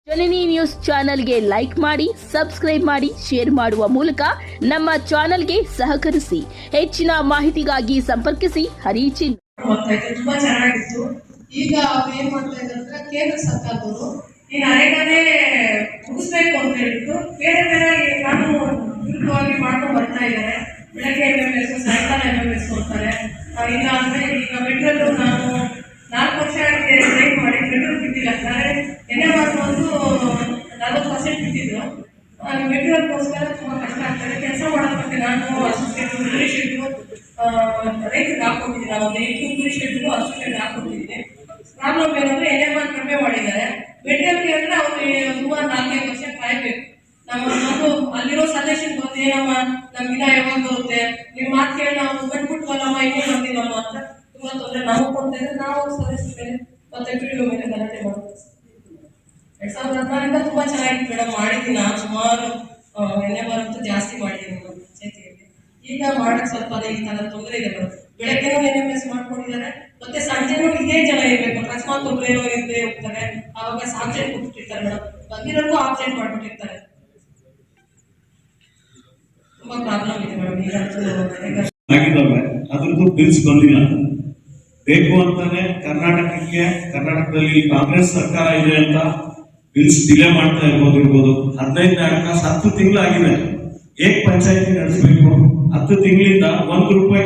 ಜನನಿ news ಚಾನೆಲ್ಗೆ like ಮಾಡಿ, subscribe ಮಾಡಿ, ಶೇರ್ ಮಾಡುವ ಮೂಲಕ ನಮ್ಮ ಚಾನೆಲ್ಗೆ ಸಹಕರಿಸಿ. ಹೆಚ್ಚಿನ ಮಾಹಿತಿಗಾಗಿ ಸಂಪರ್ಕಿಸಿ ಹರಿಚಿನ್. ತುಂಬಾ ಚೆನ್ನಾಗಿತ್ತು. ಈಗ ಏನ್ ಮಾಡ್ತಾ ಇದ್ದಾರೆ ಕೇಂದ್ರ ಸರ್ಕಾರದವರು ಈ ನರೇಗಾನೇ ಮುಗಿಸ್ಬೇಕು ಅಂತ ಹೇಳಿದ್ರು ಬೇರೆ ಬೇರೆ ಕಾನೂನು ವಿರುದ್ಧವಾಗಿ ಮಾಡ್ಕೊಂಡು ಬರ್ತಾ ಇದ್ದಾರೆ. ಬೆಳಗ್ಗೆ MMS, ಸಾಯಂಕಾಲ MMS ಕೊಡ್ತಾರೆ. ಇಲ್ಲ ಅಂದ್ರೆ ಈಗ ಪೆಟ್ರೋಲ್ ನಾನು 4 ವರ್ಷ ಟ್ರೈನ್ ಮಾಡಿ ಪೆಟ್ರೋಲ್ ಬಿಟ್ಟಿಲ್ಲ. ಎಣ್ಣೆ ಒಂದು 40% ಬಿಟ್ಟಿದ್ರು. ಮೆಟೀರಿಯಲ್ಗೋಸ್ಕರ ತುಂಬಾ ಕಷ್ಟ ಆಗ್ತದೆ. ಕೆಲಸ ಮಾಡೋದಕ್ಕೆ ನಾನು ಅಸಿಸ್ಟೆಂಟ್ ರೈತರಿಗೆ ಹಾಕೊಟ್ಟಿದ್ದೀನಿ. ಒಂದು 8 ಶೆಡ್ಗೂ ಅಸಿಸ್ಟೆಂಟ್ ಹಾಕೊಟ್ಟಿದ್ದೀನಿ. ಪ್ರಾಬ್ಲಮ್ ಏನಂದ್ರೆ ಎಣ್ಣೆ ಕಡಿಮೆ ಮಾಡಿದ್ದಾರೆ. ಮೆಟೀರಿಯಲ್ಗೆ ಅಂದ್ರೆ ಅವ್ರು ಸುಮಾರು 4-5 ವರ್ಷ ಕಾಯ್ಬೇಕು. ನಮ್ಮದು ಅಲ್ಲಿರೋ ಸಜೆಷನ್ ಬಂದು ಏನಮ್ಮ ನಮ್ಗಿನ ಯಾವಾಗ ಬರುತ್ತೆ, ನೀವು ಮಾತು ಕೇಳಿ ನಾವು ಕಟ್ಬಿಟ್ವಲ್ಲಮ್ಮ ಇನ್ನೇ ಬಂದಿಲ್ಲಮ್ಮ ಅಂತ ತುಂಬಾ ತೊಂದರೆ ನಾವು ಕೊಡ್ತಾ ಇದ್ರೆ ನಾವು ಸದಸ್ಯರ ಮತ್ತೆ ಪಿಡಿಒ ಮೇಲೆ ಗಲಾಟೆ ಮಾಡ್ತೀವಿ. 2016 ತುಂಬಾ ಚೆನ್ನಾಗಿತ್ತು ಮೇಡಮ್. ಮಾಡಿದ್ದೀನಿ ನಾನು ಸುಮಾರು ಎಣ್ಣೆ ಬರಂತೂ ಜಾಸ್ತಿ ಮಾಡಿದ್ದೀನಿ ನಮ್ಮ ಪಂಚಾಯತಿಯಲ್ಲಿ. ಈಗ ಮಾಡಕ್ ಸ್ವಲ್ಪ ಈ ತರ ತೊಂದರೆ ಇದೆ ಮೇಡಮ್. ಬೆಳಗ್ಗೆನೂ MMS ಮಾಡ್ಕೊಂಡಿದ್ದಾರೆ, ಮತ್ತೆ ಸಂಜೆನೂ ಇದೇ ಜನ ಇರ್ಬೇಕು. ಅಕಸ್ಮಾತ್ ಒಬ್ಬರೇ ಇದ್ದೇ ಹೋಗ್ತಾರೆ, ಆವಾಗ ಆಬ್ಸೆಂಟ್ ಕೊಟ್ಬಿಟ್ಟಿರ್ತಾರೆ ಮೇಡಮ್. ಬಂದಿರೋರ್ಗೂ ಆಬ್ಸೆಂಟ್ ಮಾಡ್ಬಿಟ್ಟಿರ್ತಾರೆ. ತುಂಬಾ ಪ್ರಾಬ್ಲಮ್ ಇದೆ ಮೇಡಮ್. ಈಗ ಅದ್ರದ್ದು ಬಿಲ್ಸ್ ಬಂದಿಲ್ಲ. ಬೇಕು ಅಂತಾನೆ ಕರ್ನಾಟಕದಲ್ಲಿ ಕಾಂಗ್ರೆಸ್ ಸರ್ಕಾರ ಇದೆ ಅಂತ ಬಿಲ್ಸ್ ಡಿಲೇ ಮಾಡ್ತಾ ಇರ್ಬೋದು. 15 10 ತಿಂಗಳಾಗಿದೆ. ಏಕ್ ಪಂಚಾಯತಿ ನಡೆಸಬೇಕು. 10 ತಿಂಗಳಿಂದ ₹1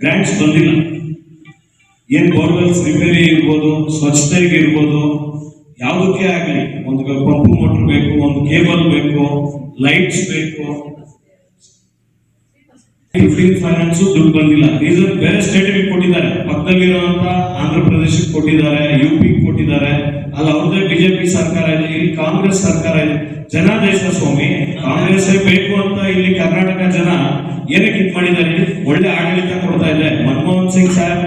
ಗ್ರಾಂಟ್ಸ್ ಬಂದಿಲ್ಲ. ಏನ್ ಬೋರ್ವೆಲ್ಸ್ ರಿಪೇರಿ ಇರ್ಬೋದು, ಸ್ವಚ್ಛತೆಗೆ ಇರ್ಬೋದು, ಯಾವುದಕ್ಕೆ ಆಗಲಿ ಒಂದು ಪಂಪು ಮೋಟರ್ ಬೇಕು, ಒಂದು ಕೇಬಲ್ ಬೇಕು, ಲೈಟ್ಸ್ ಬೇಕು, ಫೈನಾನ್ಸ್ ದುಡ್ಡು ಬಂದಿಲ್ಲ. ರೀಸನ್ ಬೇರೆ ಸ್ಟೇಟ್ ಕೊಟ್ಟಿದ್ದಾರೆ, ಪಕ್ಕದಲ್ಲಿರುವಂತ ಆಂಧ್ರ ಪ್ರದೇಶಕ್ಕೆ ಕೊಟ್ಟಿದ್ದಾರೆ, UP ಕೊಟ್ಟಿದ್ದಾರೆ. ಅಲ್ಲಿ ಅವ್ರದೇ ಬಿಜೆಪಿ ಸರ್ಕಾರ ಇದೆ, ಇಲ್ಲಿ ಕಾಂಗ್ರೆಸ್ ಸರ್ಕಾರ ಇದೆ. ಜನಾದೇಶ ಸ್ವಾಮಿ, ಕಾಂಗ್ರೆಸ್ ಬೇಕು ಅಂತ ಇಲ್ಲಿ ಕರ್ನಾಟಕ ಜನ ಏನಕ್ಕೆ ಇದು ಮಾಡಿದ್ದಾರೆ? ಒಳ್ಳೆ ಆಡಳಿತ ಕೊಡ್ತಾ ಇದೆ. ಮನಮೋಹನ್ ಸಿಂಗ್ ಸಾಹೇಬ್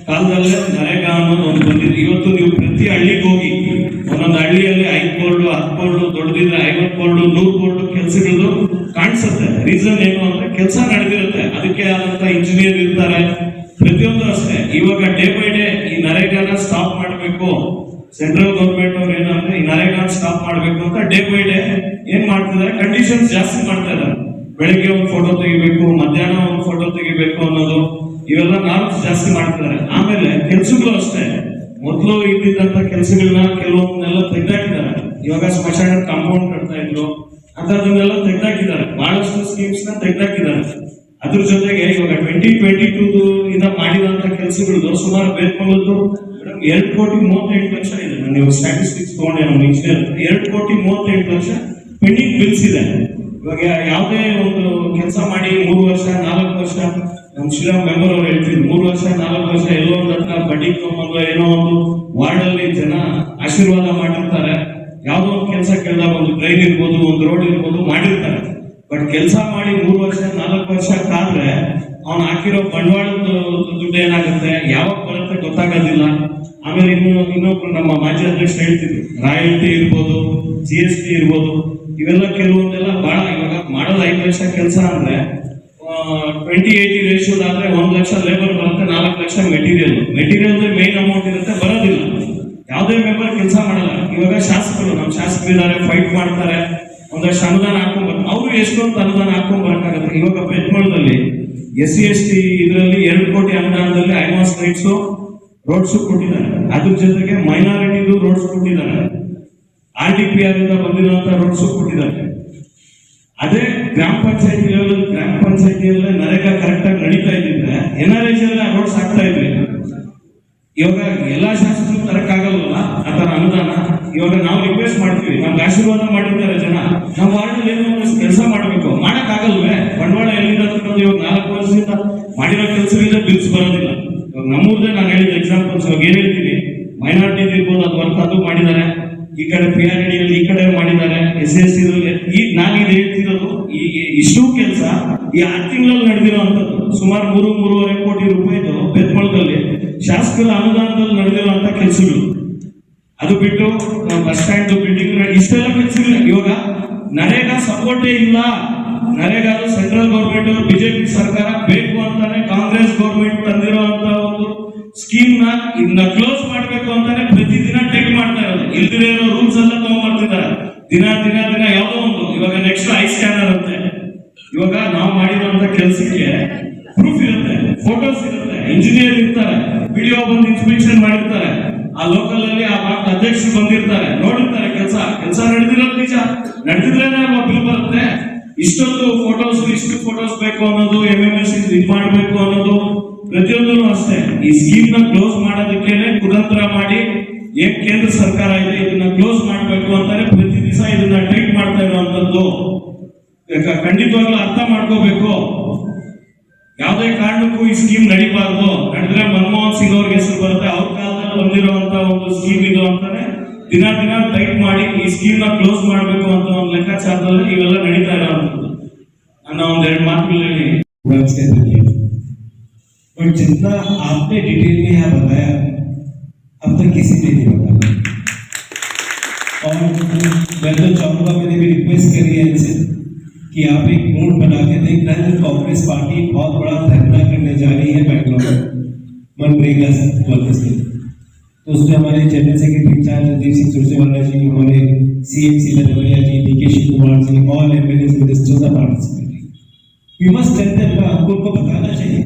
ಕಾಲದಲ್ಲೇ ನರೇಗಾ ಅನ್ನೋದು ಒಂದು ಬಂದಿದೆ. ಇವತ್ತು ನೀವು ಪ್ರತಿ ಹಳ್ಳಿಗೆ ಹೋಗಿ ಒಂದೊಂದು ಹಳ್ಳಿಯಲ್ಲಿ 5 ಬೋರ್ಡ್ 10 ಬೋರ್ಡ್, ದೊಡ್ಡದಿದ್ರೆ 50 ಬೋರ್ಡ್ 100 ಬೋರ್ಡ್ ಕೆಲಸಗಳು ಕಾಣಿಸುತ್ತೆ. ರೀಸನ್ ಏನು ಅಂದ್ರೆ ಕೆಲಸ ನಡೆದಿರುತ್ತೆ, ಅದಕ್ಕೆ ಆದಂತ ಇಂಜಿನಿಯರ್ ಇರ್ತಾರೆ. ಪ್ರತಿಯೊಂದು ಅಷ್ಟೇ. ಇವಾಗ ಡೇ ಬೈ ಡೇ ಈ ನರೇಗಾನ ಸ್ಟಾಪ್ ಮಾಡಬೇಕು. ಸೆಂಟ್ರಲ್ ಗೌರ್ಮೆಂಟ್ ಅವ್ರು ಏನಂದ್ರೆ ಈ ನರೇಗಾನ ಸ್ಟಾಪ್ ಮಾಡಬೇಕು ಅಂತ ಡೇ ಬೈ ಡೇ ಏನ್ ಮಾಡ್ತಿದ್ದಾರೆ, ಕಂಡೀಷನ್ಸ್ ಜಾಸ್ತಿ ಮಾಡ್ತಾ ಇದ್ದಾರೆ. ಬೆಳಿಗ್ಗೆ ಒಂದು ಫೋಟೋ ತೆಗಿಬೇಕು, ಮಧ್ಯಾಹ್ನ ಒಂದು ಫೋಟೋ ತೆಗಿಬೇಕು ಅನ್ನೋದು, ಇವೆಲ್ಲ ನಾರ್ಮ್ಸ್ ಜಾಸ್ತಿ ಮಾಡ್ತಿದ್ದಾರೆ. ಆಮೇಲೆ ಕೆಲ್ಸಗಳು ಅಷ್ಟೇ. ಮೊದಲು ಇದ್ದಿದ್ದಂತ ಕೆಲಸಗಳನ್ನ ಕೆಲವೊಂದನ್ನೆಲ್ಲ ತೆಗೆದಾಕಿದ್ದಾರೆ. ಇವಾಗ ಸ್ಮಶಾನ ಕಾಂಪೌಂಡ್ ಕಟ್ತಾ ಇದ್ರು, ಅಂತದನ್ನೆಲ್ಲ ತೆಗೆದಾಕಿದ್ದಾರೆ. ಬಹಳಷ್ಟು ಸ್ಕೀಮ್ಸ್ ನ ತೆಗೆದಾಕಿದ್ದಾರೆ. ಅದ್ರ ಜೊತೆಗೆ ಇವಾಗ 2022 ಇಂದ ಮಾಡಿದಂತ ಕೆಲಸಗಳು ಸುಮಾರು ಬೇರ್ಕೊಂಡದ್ದು ₹2,38,00,000 ಇದೆ. ನೀವು ಸ್ಟ್ಯಾಟಿಸ್ಟಿಕ್ಸ್ ತಗೊಂಡೆ ನಮ್ಮ ಇಂಜಿನಿಯರ್, ₹2,38,00,000 ಪೆಂಡಿಂಗ್ ಬಿಲ್ಸ್ ಇದೆ. ಇವಾಗ ಯಾವುದೇ ಒಂದು ಕೆಲಸ ಮಾಡಿ 3 ವರ್ಷ 4 ವರ್ಷ, ನಮ್ಮ ಶ್ರೀರಾಮ್ ಮೆಂಬರ್ ಅವ್ರು ಹೇಳ್ತಿದ್ರು 3 ವರ್ಷ 4 ವರ್ಷ ಎಲ್ಲೋ ಒಂದು ಹತ್ರ ಬಡ್ಡಿ ತಗೊಂಡು ಏನೋ ಒಂದು ವಾರ್ಡ್ ಅಲ್ಲಿ ಜನ ಆಶೀರ್ವಾದ ಮಾಡಿರ್ತಾರೆ. ಯಾವುದೋ ಒಂದು ಕೆಲಸ ಕೇಳಿದಾಗ ಒಂದು ಟ್ರೈನ್ ಇರ್ಬೋದು, ಒಂದು ರೋಡ್ ಇರ್ಬೋದು ಮಾಡಿರ್ತಾರೆ. ಬಟ್ ಕೆಲಸ ಮಾಡಿ 3 ವರ್ಷ 4 ವರ್ಷ ಕಾದ್ರೆ ಅವ್ನು ಹಾಕಿರೋ ಬಂಡವಾಳದ ದುಡ್ಡು ಏನಾಗುತ್ತೆ, ಯಾವಾಗ ಬರುತ್ತೆ ಗೊತ್ತಾಗೋದಿಲ್ಲ. ಆಮೇಲೆ ಇನ್ನೊಬ್ರು ನಮ್ಮ ಮಾಜಿ ಅಧ್ಯಕ್ಷ ಹೇಳ್ತಿದ್ರು, ರಾಯಲ್ಟಿ ಇರ್ಬೋದು, GST ಇರ್ಬೋದು, ಇವೆಲ್ಲ ಕೆಲವೊಂದೆಲ್ಲ ಬಹಳ. ಇವಾಗ ಮಾಡೋದು 5 ಲಕ್ಷ ಕೆಲಸ ಅಂದ್ರೆ 20-80 ರೇಷಿಯೋದಾದ್ರೆ 1 ಲಕ್ಷ ಲೇಬರ್ ಬರುತ್ತೆ, 4 ಲಕ್ಷ ಮೆಟೀರಿಯಲ್ ಮೇನ್ ಅಮೌಂಟ್ ಇರುತ್ತೆ, ಬರೋದಿಲ್ಲ. ಯಾವುದೇ ಮೆಂಬರ್ ಕೆಲಸ ಮಾಡಲ್ಲ. ಇವಾಗ ಶಾಸಕರು, ನಮ್ಮ ಶಾಸಕರಿದ್ದಾರೆ, ಫೈಟ್ ಮಾಡ್ತಾರೆ, ಒಂದಷ್ಟು ಅನುದಾನ ಹಾಕೊಂಡ್ಬರ್ತಾರೆ. ಅವರು ಎಷ್ಟೊಂದು ಅನುದಾನ ಹಾಕೊಂಡ್ ಬರಕಾಗತ್ತೆ. ಇವಾಗ ಬೆಟ್ಮಳದಲ್ಲಿ SC/ST ಇದರಲ್ಲಿ 2 ಕೋಟಿ ಅನುದಾನದಲ್ಲಿ ಐವಾಸ್ ರೈಟ್ಸ್ ರೋಡ್ಸ್ ಕೊಟ್ಟಿದ್ದಾರೆ. ಅದ್ರ ಜೊತೆಗೆ ಮೈನಾರಿಟಿದು ರೋಡ್ಸ್ ಕೊಟ್ಟಿದ್ದಾರೆ. RDPR ಇಂದ ಬಂದಿರುವಂತ ರೋಡ್ಸ್ ಕೊಟ್ಟಿದ್ದಾರೆ. ಅದೇ ಗ್ರಾಮ ಪಂಚಾಯತಿಯಲ್ಲೇ ನರೇಗಾ ಕರೆಕ್ಟ್ ಆಗಿ ನಡೀತಾ ಇದ್ದಿದ್ರೆ NRH ಅಲ್ಲಿ ರೋಡ್ಸ್ ಹಾಕ್ತಾ ಇದ್ವಿ. ಇವಾಗ ಎಲ್ಲಾ ಶಾಸಕರು ತರಕ್ಕಾಗಲ್ವಲ್ಲ ಆ ತರ ಅನುದಾನ. ಇವಾಗ ನಾವು ರಿಕ್ವೆಸ್ಟ್ ಮಾಡ್ತೀವಿ, ನಮ್ಗೆ ಆಶೀರ್ವಾದ ಮಾಡಿರ್ತಾರೆ ಜನ, ನಾವು ವಾರ್ಡ್ ಏನೋ ಕೆಲಸ ಮಾಡ್ಬೇಕು, ಮಾಡಕ್ ಆಗಲ್ವೇ? ಬಂಡವಾಳ ಎಲ್ಲಿಂದ ತಂದು ಇವಾಗ 4 ವರ್ಷದಿಂದ ಮಾಡಿರೋ ಕೆಲಸಗಳಿಂದ ಬಿಲ್ಸ್ ಬರೋದಿಲ್ಲ. ಇವಾಗ ನಮ್ಮೂರ್ದೇ ನಾನು ಹೇಳಿದ ಎಕ್ಸಾಂಪಲ್ಸ್. ಇವಾಗ ಏನ್ ಹೇಳ್ತೀನಿ, ಮೈನಾರಿಟಿ ಇರ್ಬೋದು, ಅದು ವರ್ಕ್ ಅದು ಮಾಡಿದ್ದಾರೆ. ಈ ಕಡೆ PRD ಅಲ್ಲಿ ಈ ಕಡೆ ಮಾಡಿದ್ದಾರೆ, SC/ST ಈಗ ನಾನು ಇದು ಹೇಳ್ತಿರೋದು ಇಷ್ಟು ಕೆಲಸ ಈ 6 ತಿಂಗಳಲ್ಲಿ ನಡೆದಿರುವಂತದ್ದು. ಸುಮಾರು 3-3.5 ಕೋಟಿ ರೂಪಾಯಿದು ಬೆತ್ಮಳದಲ್ಲಿ ಶಾಸಕರ ಅನುದಾನದಲ್ಲಿ ನಡೆದಿರುವಂತ ಕೆಲಸಗಳು. ಅದು ಬಿಟ್ಟು ಬಸ್ ಸ್ಟ್ಯಾಂಡ್ ಬಿಲ್ಡಿಂಗ್ ಇಷ್ಟೆಲ್ಲ ಕೆಲಸಗಳು. ಇವಾಗ ನರೇಗಾ ಸಪೋರ್ಟೇ ಇಲ್ಲ. ನರೇಗಾ ಸೆಂಟ್ರಲ್ ಗೌರ್ಮೆಂಟ್ ಬಿಜೆಪಿ ಸರ್ಕಾರ ಬೇಕು ಅಂತಾನೆ ಕಾಂಗ್ರೆಸ್ ಗೌರ್ಮೆಂಟ್ ತಂದಿರುವಂತ ಒಂದು ಸ್ಕೀಮ್ ನ ಇದನ್ನ ಕ್ಲೋಸ್ ಮಾಡಬೇಕು ಅಂತಾನೆ ಪ್ರತಿದಿನ ಟೆಕ್ ಮಾಡ್ತಾ ಇರೋದು. ಇಲ್ದಿರೋ ರೂಲ್ಸ್ ಎಲ್ಲ ತಗೊಂಡ್ಬರ್ತಿದ್ದಾರೆ. ದಿನ ದಿನ ದಿನ ಯಾವುದೋ ಒಂದು, ಇವಾಗ ನೆಕ್ಸ್ಟ್ ಐ ಸ್ಕ್ಯಾನರ್ ಅಂತೆ. ಇವಾಗ ನಾವು ಮಾಡಿರುವಂತ ಕೆಲಸಕ್ಕೆ ಪ್ರೂಫ್ ಇರುತ್ತೆ, ಫೋಟೋಸ್ ಇರುತ್ತೆ, ಇಂಜಿನಿಯರ್ ಇರ್ತಾರೆ, ವಿಡಿಯೋ ಬಂದು ಇನ್ಸ್ಪೆಕ್ಷನ್ ಮಾಡಿರ್ತಾರೆ, ಆ ಲೋಕಲ್ ಅಲ್ಲಿ ಆ ಭಾಗದ ಅಧ್ಯಕ್ಷರು ಬಂದಿರ್ತಾರೆ, ನೋಡಿರ್ತಾರೆ ಕೆಲಸ ನಡೆದಿರೋದು ನಿಜ, ನಡೆದಿದ್ರೇನೆ ಬಿಲ್ ಬರುತ್ತೆ. ಇಷ್ಟೊಂದು ಫೋಟೋಸ್, ಇಷ್ಟು ಫೋಟೋಸ್ ಬೇಕು ಅನ್ನೋದು, MMS ಇದು ಮಾಡಬೇಕು ಅನ್ನೋದು ಪ್ರತಿಯೊಂದೂ ಅಷ್ಟೇ. ಈ ಸ್ಕೀಮ್ ನ ಕ್ಲೋಸ್ ಮಾಡೋದಕ್ಕೇನೆ ಕುತಂತ್ರ ಮಾಡಿ ಏನ್ ಕೇಂದ್ರ ಸರ್ಕಾರ ಇದೆ ಇದನ್ನ ಕ್ಲೋಸ್ ಮಾಡಬೇಕು ಅಂತಾನೆ ಪ್ರತಿ ದಿವಸ ಇದನ್ನ ಟೈಟ್ ಮಾಡ್ತಾ ಇರುವಂತದ್ದು. ಖಂಡಿತವಾಗ್ಲೂ ಅರ್ಥ ಮಾಡ್ಕೋಬೇಕು. ಯಾವುದೇ ಕಾರಣಕ್ಕೂ ಈ ಸ್ಕೀಮ್ ನಡೀಬಾರ್ದು. ನಡೆದ್ರೆ ಮನಮೋಹನ್ ಸಿಂಗ್ ಅವ್ರಿಗೆ ಹೆಸರು ಬರುತ್ತೆ, ಅವ್ರ ಕಾಲದಲ್ಲಿ ಬಂದಿರುವಂತ ಒಂದು ಸ್ಕೀಮ್ ಇದು ಅಂತಾನೆ ದಿನ ದಿನ ಟೈಟ್ ಮಾಡಿ ಈ ಸ್ಕೀಮ್ ನ ಕ್ಲೋಸ್ ಮಾಡಬೇಕು ಅಂತ ಒಂದು ಲೆಕ್ಕಾಚಾರದಲ್ಲಿ ಇವೆಲ್ಲ ನಡೀತಾ ಇರುವಂತದ್ದು. ನನ್ನ ಒಂದೆರಡು ಮಾತುಗಳಲ್ಲಿ बट जितना आपने डिटेल में यहाँ बताया अब तक किसी ने नहीं बताया, और मैं तो चाहूंगा, मैंने भी रिक्वेस्ट करी है इनसे कि आप एक नोट बना के दें। कल कांग्रेस पार्टी बहुत बड़ा धरना करने जा रही है बैंगलोर में मनरेगा वर्कर्स के, तो उसमें हमारे general secretary incharge Randeep Singh Surjewala ji, हमारे CMC Ladwaiya ji, DK Shiv Kumar ji, all MLAs ministers are participating. We must tell them, हमको बताना चाहिए।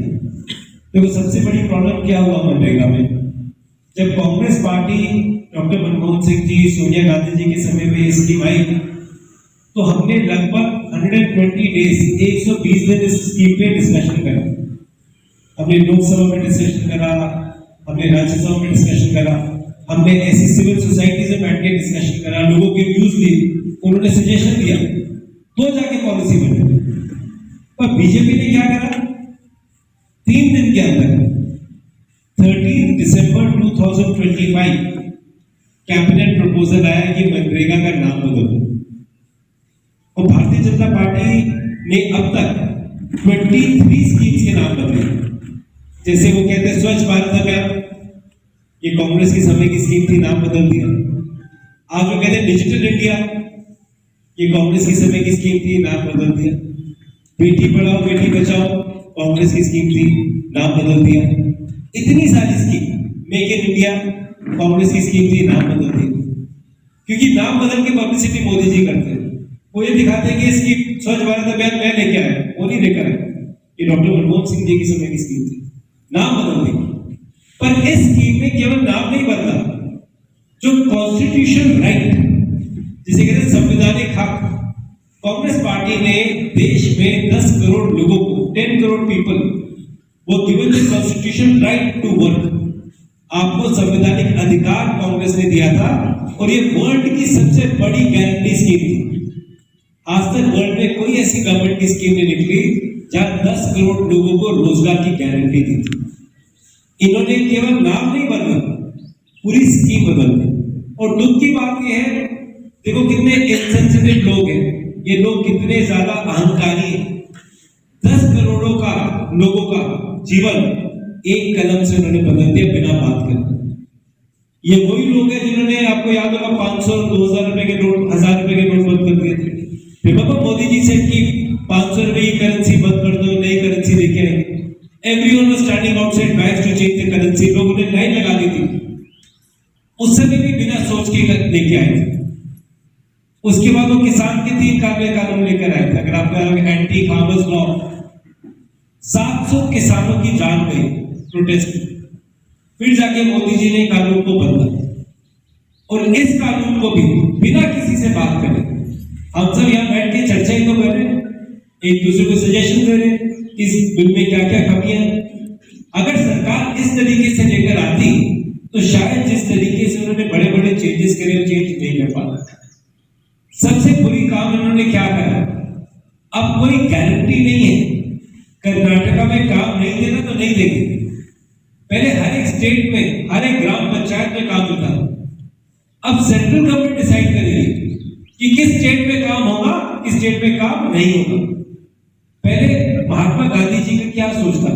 देखो सबसे बड़ी प्रॉब्लम क्या हुआ मनरेगा में, जब कांग्रेस पार्टी डॉक्टर मनमोहन सिंह जी, सोनिया गांधी जी के समय में स्कीम आई, तो हमने लगभग 120 डेज 120 दिन इस स्कीम पे डिस्कशन करा। हमने लोकसभा में डिस्कशन करा, हमने राज्यसभा में डिस्कशन करा, हमने ऐसी सिविल सोसाइटी से बैठ के डिस्कशन करा, लोगों के व्यूज लिए, उन्होंने सजेशन दिया, तो जाके पॉलिसी बनी। पर बीजेपी ने क्या करा, 3 दिन के अंदर 13 दिसंबर 2025 कैबिनेट प्रपोजल आया कि मनरेगा का नाम बदल दो। और भारतीय जनता पार्टी ने अब तक 23 स्कीम्स के नाम बदले। जैसे वो कहते हैं स्वच्छ भारत अभियान, ये कांग्रेस के समय की स्कीम थी, नाम बदल दिया। आज वो कहते हैं डिजिटल इंडिया, ये कांग्रेस के समय की स्कीम थी, नाम बदल दिया। बेटी पढ़ाओ बेटी बचाओ, कांग्रेस की स्कीम थी, नाम बदल दिया। इतनी सारी scheme, make in India Congress की स्कीम थी, नाम बदल दिया। क्योंकि नाम बदल के पब्लिसिटी मोदी जी करते हैं, वो ये दिखाते हैं कि इसकी स्वच्छ भारत अभियान मैं लेके आया, वो नहीं लेकर आया, ये डॉक्टर मनमोहन सिंह जी के समय की स्कीम थी, नाम बदल दी। पर इस स्कीम में केवल नाम नहीं बदला, जो कॉन्स्टिट्यूशन राइट, जिसे कहते हैं संवैधानिक हक, कांग्रेस पार्टी ने देश में 10 करोड़ लोगों को, 10 करोड़ पीपल, वो given the constitution right to work, आपको संवैधानिक अधिकार कांग्रेस ने दिया था। और ये वर्ल्ड की सबसे बड़ी गारंटी स्कीम थी। आज तक वर्ल्ड में कोई ऐसी गवर्नमेंट की स्कीम नहीं निकली जहां 10 करोड़ लोगों को रोजगार की गारंटी दी थी। इन्होंने केवल नाम नहीं बदला, पूरी स्कीम बदल दी। और दुख की बात यह है, देखो कितने इनसेंसिटिव लोग हैं, ये लोग कितने ज्यादा अहंकारी हैं। 10 करोड़ों का लोगों का जीवन एक कलम से उन्होंने बदल दिया बिना बात करे। ये वही लोग हैं जिन्होंने, आपको याद होगा, 500 2000 रुपए के नोट, 1000 रुपए के नोट बंद कर दिए थे। रिमेंबर मोदी जी से कि 500 रुपए की करेंसी बंद कर दो, नई करेंसी लेके आए। Everyone was standing outside banks to change the currency, लोगों ने लाइन लगा दी थी। उस समय भी बिना सोच के लेके आए थे। उसके बाद वो किसान के 3 कानून लेकर आए थे। अगर आपको याद हो, एंटी फार्मर्स लॉ, 700 किसानों की जान गई प्रोटेस्ट में। फिर जाके मोदी जी ने कानून को बदला, और इस कानून को भी बिना किसी से बात करे हम सब यहाँ बैठ के चर्चा ही तो कर रहे हैं, एक दूसरे को सजेशन दे रहे हैं इस बिल में क्या क्या कमियां हैं। अगर सरकार इस तरीके से लेकर आती तो शायद जिस तरीके से उन्होंने बड़े बड़े चेंजेस करे, चेंज नहीं कर पाता। सबसे बुरी काम इन्होंने क्या करा, अब कोई गारंटी नहीं है, कर्नाटका में काम नहीं देना तो नहीं देंगे। पहले हर एक स्टेट में, हर एक ग्राम पंचायत में काम होता, अब सेंट्रल गवर्नमेंट डिसाइड करेगी कि किस स्टेट में काम होगा, किस स्टेट में काम नहीं होगा। पहले महात्मा गांधी जी का क्या सोच था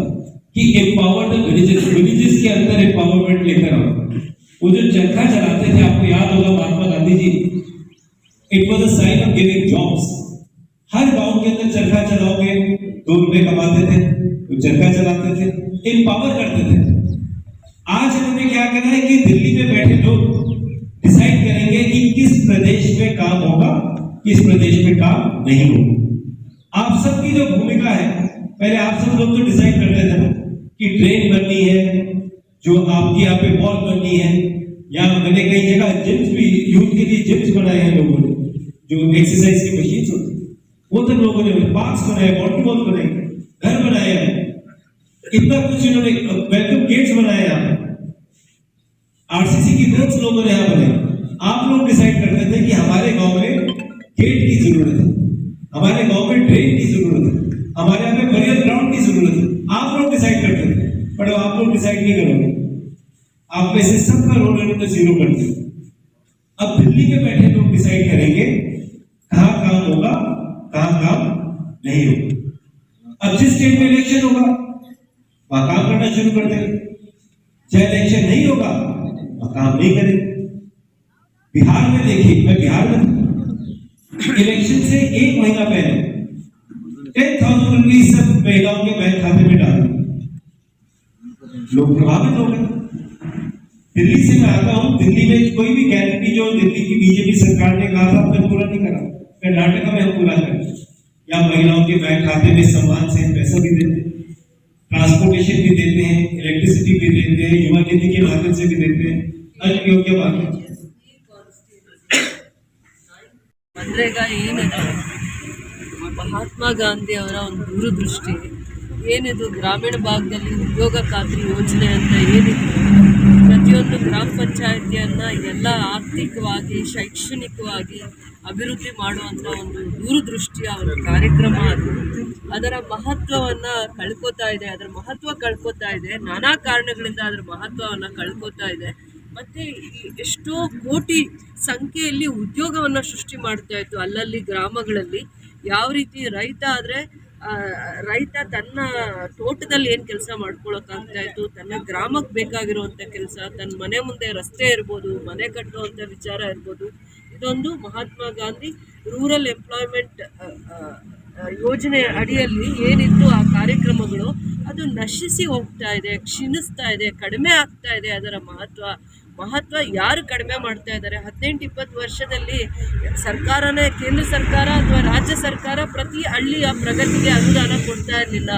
कि एम्पावर द विलेजेस, विलेजेस के अंदर एम्पावरमेंट लेकर आओ। वो जो चरखा चलाते थे, आपको याद होगा Mahatma Gandhi ji, it was a sign of giving jobs. हर गांव के अंदर चरखा चलाओगे, 2 रुपए कमाते थे, तो चरखा चलाते थे, एम्पावर करते थे। आज इन्होंने क्या करना है कि दिल्ली में बैठे लोग डिसाइड करेंगे कि किस प्रदेश में काम होगा, नहीं होगा। आप सबकी जो भूमिका है, पहले आप सब लोग तो डिसाइड करते थे ना कि ट्रेन बननी है, जो आपकी यहाँ पे बॉल बननी है, या मैंने कई जगह जिम्स भी, यूथ के लिए जिम्स बनाए हैं लोगों ने, जो एक्सरसाइज की मशीन होती है, वो सब लोगों ने पार्क्स बनाए, वॉलीबॉल बनाए, घर बनाए हैं, इतना कुछ इन्होंने, वेलकम गेट्स बनाए यहाँ, आरसीसी की रोड्स लोगों ने यहाँ बनाए। आप लोग डिसाइड करते थे कि हमारे गांव में गेट की जरूरत है, हमारे गांव में ट्रेन की जरूरत है, हमारे यहाँ पे बरियर ग्राउंड की जरूरत है, आप लोग डिसाइड करते थे, पर आप लोग डिसाइड नहीं करोगे, आप में से सबका रोल इन्होंने जीरो कर दिया। अब दिल्ली में बैठे लोग डिसाइड करेंगे कहाँ काम होगा, कहाँ काम नहीं होगा। अब जिस स्टेट में इलेक्शन होगा वहां काम करना शुरू कर देंगे, चाहे इलेक्शन नहीं होगा वहां काम नहीं करेंगे। बिहार में देखिए, मैं बिहार में इलेक्शन से 1 महीना पहले 10,000 रुपीज सब महिलाओं के बैंक खाते में डाल दिए, लोग प्रभावित हो गए। दिल्ली से मैं आता हूं, दिल्ली में कोई भी गारंटी जो दिल्ली की बीजेपी सरकार ने कहा था हमने पूरा नहीं करा, कर्नाटक में हम पूरा करें, या महिलाओं के बैंक खाते में सम्मान से पैसा भी देते हैं, ट्रांसपोर्टेशन भी देते हैं, इलेक्ट्रिसिटी भी देते हैं, युवा निधि के माध्यम से भी देते हैं, अन्य योग्य बाकी। मनरेगा ಏನಿದೆ ಮಹಾತ್ಮ ಗಾಂಧಿ ಅವರ ಒಂದು ದೂರದೃಷ್ಟಿ ಏನಿದು, ಗ್ರಾಮೀಣ ಭಾಗದಲ್ಲಿ ಉದ್ಯೋಗ ಖಾತ್ರಿ ಯೋಜನೆ ಅಂತ ಏನಿದೆ, ಪ್ರತಿಯೊಂದು ಗ್ರಾಮ ಪಂಚಾಯಿತಿಯನ್ನು ಎಲ್ಲ ಆರ್ಥಿಕವಾಗಿ ಶೈಕ್ಷಣಿಕವಾಗಿ ಅಭಿವೃದ್ಧಿ ಮಾಡುವಂಥ ಒಂದು ದೂರದೃಷ್ಟಿಯ ಒಂದು ಕಾರ್ಯಕ್ರಮ ಅದು. ಅದರ ಮಹತ್ವವನ್ನು ಕಳ್ಕೊತಾ ಇದೆ, ಅದರ ಮಹತ್ವ ಕಳ್ಕೊತಾ ಇದೆ, ನಾನಾ ಕಾರಣಗಳಿಂದ ಅದರ ಮಹತ್ವವನ್ನು ಕಳ್ಕೊತಾ ಇದೆ. ಮತ್ತು ಎಷ್ಟೋ ಕೋಟಿ ಸಂಖ್ಯೆಯಲ್ಲಿ ಉದ್ಯೋಗವನ್ನು ಸೃಷ್ಟಿ ಮಾಡ್ತಾ ಇತ್ತು ಅಲ್ಲಲ್ಲಿ ಗ್ರಾಮಗಳಲ್ಲಿ. ಯಾವ ರೀತಿ ರೈತ ಆದರೆ ರೈತ ತನ್ನ ತೋಟದಲ್ಲಿ ಏನು ಕೆಲಸ ಮಾಡ್ಕೊಳಕ್ಕಾಗ್ತಾ ಇತ್ತು, ತನ್ನ ಗ್ರಾಮಕ್ಕೆ ಬೇಕಾಗಿರುವಂಥ ಕೆಲಸ, ತನ್ನ ಮನೆ ಮುಂದೆ ರಸ್ತೆ ಇರ್ಬೋದು, ಮನೆ ಕಟ್ಟುವಂಥ ವಿಚಾರ ಇರ್ಬೋದು, ಇದೊಂದು ಮಹಾತ್ಮ ಗಾಂಧಿ ರೂರಲ್ ಎಂಪ್ಲಾಯ್ಮೆಂಟ್ ಯೋಜನೆ ಅಡಿಯಲ್ಲಿ ಏನಿತ್ತು ಆ ಕಾರ್ಯಕ್ರಮಗಳು ಅದು ನಶಿಸಿ ಹೋಗ್ತಾ ಇದೆ, ಕ್ಷೀಣಿಸ್ತಾ ಇದೆ, ಕಡಿಮೆ ಆಗ್ತಾ ಇದೆ. ಅದರ ಮಹತ್ವ ಯಾರು ಕಡಿಮೆ ಮಾಡ್ತಾ ಇದ್ದಾರೆ? 18-20 ವರ್ಷದಲ್ಲಿ ಸರ್ಕಾರನೇ, ಕೇಂದ್ರ ಸರ್ಕಾರ ಅಥವಾ ರಾಜ್ಯ ಸರ್ಕಾರ ಪ್ರತಿ ಹಳ್ಳಿಯ ಪ್ರಗತಿಗೆ ಅನುದಾನ ಕೊಡ್ತಾ ಇರಲಿಲ್ಲ.